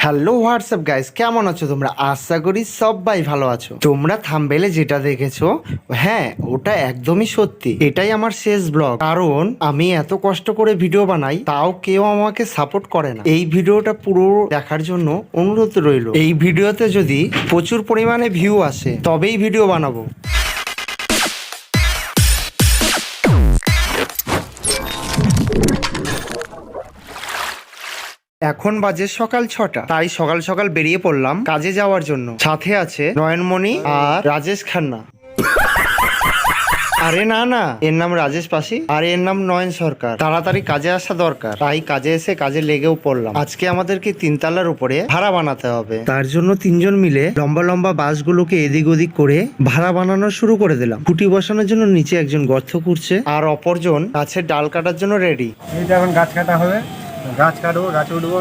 Hello WhatsApp guys, কেমন আছো তোমরা? আশা করি সবাই ভালো আছো। তোমরা থাম্বনেলে যেটা দেখেছো, হ্যাঁ ওটা একদমই সত্যি। এটাই আমার শেষ ব্লগ, কারণ আমি এত কষ্ট করে ভিডিও বানাই তাও কেউ আমাকে সাপোর্ট করে না। এই ভিডিওটা পুরো দেখার জন্য অনুরোধ রইল। এই ভিডিওতে যদি প্রচুর পরিমাণে ভিউ আসে তবেই ভিডিও বানাবো। এখন বাজে সকাল 6টা, তাই সকাল সকাল বেরিয়ে পড়লাম কাজে যাওয়ার জন্য। সাথে আছে নয়নমণি আর রাজেশ খান্না। আরে না না, এর নাম রাজেশ পাশি আর এর নাম নয়ন সরকার। তাড়াতাড়ি কাজে আসা দরকার, তাই কাজে এসে কাজে লেগেও পড়লাম। আজকে আমাদেরকে 3 তলার উপরে ভাড়া বানাতে হবে, তার জন্য 3জন মিলে লম্বা লম্বা বাঁশগুলোকে এদিক ওদিক করে ভাড়া বানানো শুরু করে দিলাম। খুঁটি বসানোর জন্য নিচে একজন গর্ত করছে আর অপরজন গাছের ডাল কাটার জন্য রেডি। এইটা এখন গাছ কাটা হবে, গাছ কাটবো, গাছ উঠবো।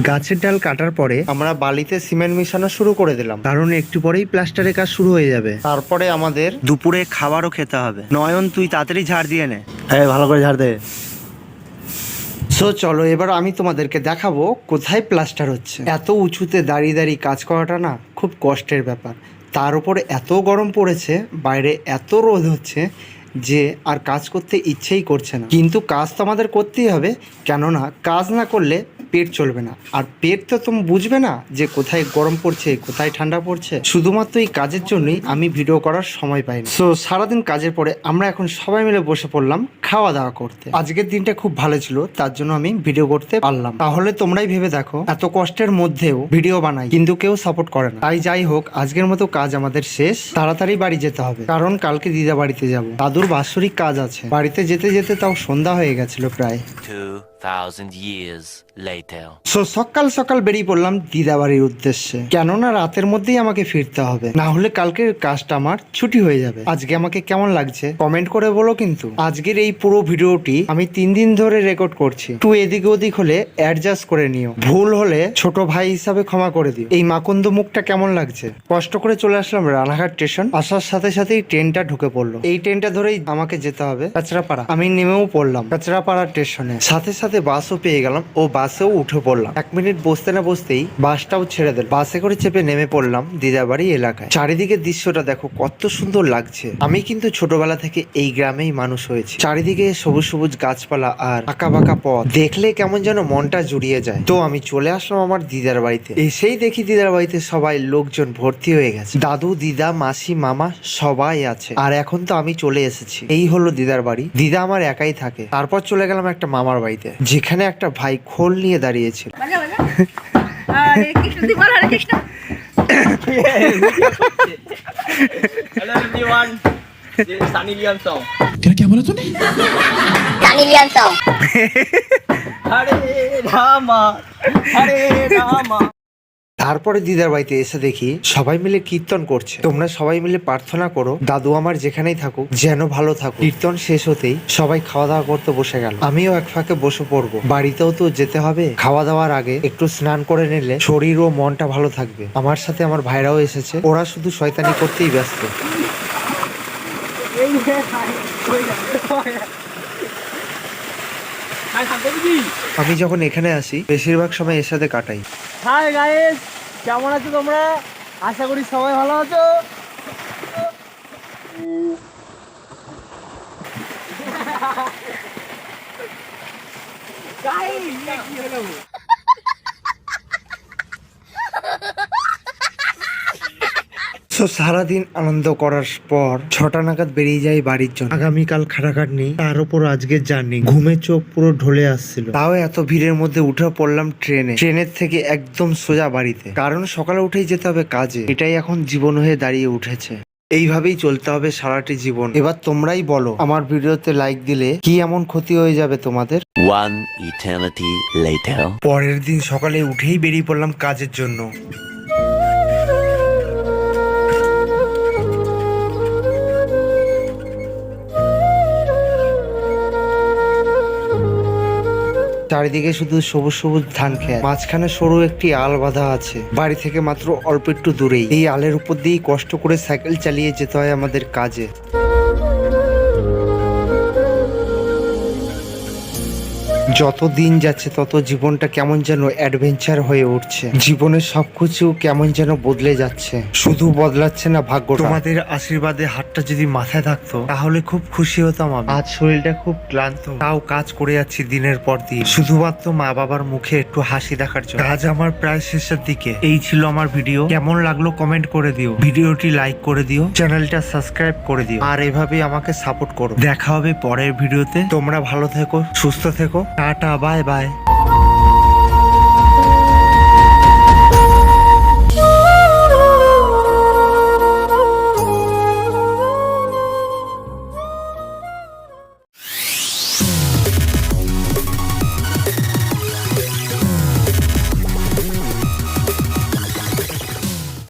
গাছের ডাল কাটার পরে আমরা বালিতে সিমেন্ট মিশানো শুরু করে দিলাম, কারণ একটু পরেই প্লাস্টারের কাজ শুরু হয়ে যাবে। তারপরে আমাদের দুপুরে খাবারও খেতে হবে। নয়ন, তুই তাড়াতাড়ি ঝাড় দিয়ে নে। হ্যাঁ, ভালো করে ঝাড় দে। সো চলো এবার আমি তোমাদেরকে দেখাবো কোথায় প্লাস্টার হচ্ছে। এত উঁচুতে দাঁড়িয়ে দাঁড়িয়ে কাজ করাটা না খুব কষ্টের ব্যাপার। তার উপরে এত গরম পড়েছে, বাইরে এত রোদ হচ্ছে যে আর কাজ করতে ইচ্ছেই করছে না। কিন্তু কাজ তো আমাদের করতেই হবে, কেননা কাজ না করলে পেট চলবে না। আর পেট তো তুমি বুঝবে না যে কোথায় গরম পড়ছে কোথায় ঠান্ডা পড়ছে। শুধুমাত্র এই কাজের জন্যই আমি ভিডিও করার সময় পাই না। সো সারাদিন কাজের পরে আমরা এখন সবাই মিলে বসে পড়লাম খাওয়া দাওয়া করতে। আজকের দিনটা খুব ভালো ছিল, তার জন্য আমি ভিডিও করতে পারলাম। তাহলে তোমরাই ভেবে দেখো, এত কষ্টের মধ্যেও ভিডিও বানাই কিন্তু কেউ সাপোর্ট করে না। তাই যাই হোক, আজকের মতো কাজ আমাদের শেষ। তাড়াতাড়ি বাড়ি যেতে হবে, কারণ কালকে দিদা বাড়িতে যাব। দাদুর বাৎসরিক কাজ আছে। বাড়িতে যেতে যেতে তাও সন্ধ্যা হয়ে গেছিল প্রায়। 2000 years later. সো সকাল সকাল বেরিয়ে পড়লাম দিদা বাড়ির উদ্দেশ্যে, কেননা রাতের মধ্যেই আমাকে ফিরতে হবে, না হলে কালকের কাজটা আমার ছুটি হয়ে যাবে। আজকে আমাকে কেমন লাগছে কমেন্ট করে বলো। কিন্তু আজকের এই পুরো ভিডিওটি আমি 3 দিন ধরে রেকর্ড করছি, একটু এদিক ওদিক হলে অ্যাডজাস্ট করে নিও। ভুল হলে ছোট ভাই হিসাবে ক্ষমা করে দিও। এই মাকুন্দ মুখটা কেমন লাগছে? কষ্ট করে চলে আসলাম রানাঘাট স্টেশন। আসার সাথে সাথেই ট্রেনটা ঢুকে পড়লো। এই ট্রেনটা ধরেই আমাকে যেতে হবে কাঁচরাপাড়া। আমি নেমেও পড়লাম কাঁচরাপাড়া স্টেশনে। সাথে সাথে বাসও পেয়ে গেলাম ও বাসেও উঠে পড়লাম। 1 মিনিট বসতে না বসতেই বাসটাও ছেড়ে দিল। বাসে করে চেপে নেমে পড়লাম দিদাবাড়ি এলাকায়। চারিদিকের দৃশ্যটা দেখো কত সুন্দর লাগছে। আমি কিন্তু ছোটবেলা থেকে এই গ্রামেই মানুষ হয়েছি। চারিদিকে সবুজ সবুজ গাছপালা আর আঁকা বাঁকা পথ, দেখলে কেমন যেন মনটা জুড়িয়ে যায়। তো আমি চলে আসলাম আমার দিদার বাড়িতে। এসেই দেখি দিদার বাড়িতে সবাই লোকজন ভর্তি হয়ে গেছে। দাদু, দিদা, মাসি, মামা সবাই আছে। আর এখন তো আমি চলে এসেছি। এই হলো দিদার বাড়ি। দিদা আমার একাই থাকে। তারপর চলে গেলাম একটা মামার বাড়িতে, যেখানে একটা ভাই খোল নিয়ে দাঁড়িয়েছিল। हरे कृष्ण दीवार हरे Krishna. Hello everyone, this is Sunny Leon song. क्या बोला तूने? Sunny Leon song. Hare Rama, Hare Rama. তারপরে দিদার বাড়িতে এসে দেখি সবাই মিলে কীর্তন করছে। তোমরা সবাই মিলে প্রার্থনা করো দাদু আমার যেখানেই থাকুক যেন ভালো থাকুক। কীর্তন শেষ হতেই সবাই খাওয়া দাওয়া করতে বসে গেল। আমিও এক ফাঁকে বসে পড়বো। বাড়িতেও তো যেতে হবে। খাওয়া দাওয়ার আগে একটু স্নান করে নিলে শরীর ও মনটা ভালো থাকবে। আমার সাথে আমার ভাইরাও এসেছে, ওরা শুধু শয়তানি করতেই ব্যস্ত। আমি যখন এখানে আসি বেশিরভাগ সময় এর সাথে কাটাই। হাই গাইস, কেমন আছো তোমরা? আশা করি সবাই ভালো আছো। সারাদিন আনন্দ করার পর 6টা নাগাদ বেরিয়ে যাই বাড়ির জন্য। আগামীকাল খাটাখাট নেই, তার উপর আজকের জার্নি। ঘুমের চোখ পুরো ঢলে আসছিল। তাও এত ভিড়ের মধ্যে উঠে পড়লাম ট্রেনে। ট্রেনের থেকে একদম সোজা বাড়িতে, কারণ সকালে উঠেই যেতে হবে কাজে। এটাই এখন জীবন হয়ে দাঁড়িয়ে উঠেছে। এইভাবেই চলতে হবে সারাটি জীবন। এবার তোমরাই বলো, আমার ভিডিওতে লাইক দিলে কি এমন ক্ষতি হয়ে যাবে তোমাদের? One eternity later. পরের দিন সকালে উঠেই বেরিয়ে পড়লাম কাজের জন্য। চারিদিকে শুধু সবুজ সবুজ ধান খেত, মাঝখানে সরু একটি আল বাঁধা আছে। বাড়ি থেকে মাত্র অল্প একটু দূরেই। এই আলের উপর দিয়েই কষ্ট করে সাইকেল চালিয়ে যেতে হয় আমাদের কাজে। যত দিন যাচ্ছে তত জীবনটা কেমন যেন অ্যাডভেঞ্চার হয়ে উঠছে, জীবনের সবকিছু কেমন যেন বদলে যাচ্ছে, শুধু বদলাচ্ছে না ভাগ্য। তোমাদের আশীর্বাদে হাতটা যদি মাথায় থাকতো তাহলে খুব খুশি হতাম আমি। আজ শরীরটা খুব ক্লান্ত, তাও কাজ করে যাচ্ছি দিনের পর দিন, শুধুমাত্র মা বাবার মুখে একটু হাসি দেখার জন্য। কাজ আমার প্রায় শেষের দিকে। এই ছিল আমার ভিডিও, কেমন লাগলো কমেন্ট করে দিও, ভিডিওটি লাইক করে দিও, চ্যানেলটা সাবস্ক্রাইব করে দিও, আর এভাবেই আমাকে সাপোর্ট করো। দেখা হবে পরের ভিডিওতে। তোমরা ভালো থেকো, সুস্থ থেকো, টাটা, বাই বাই।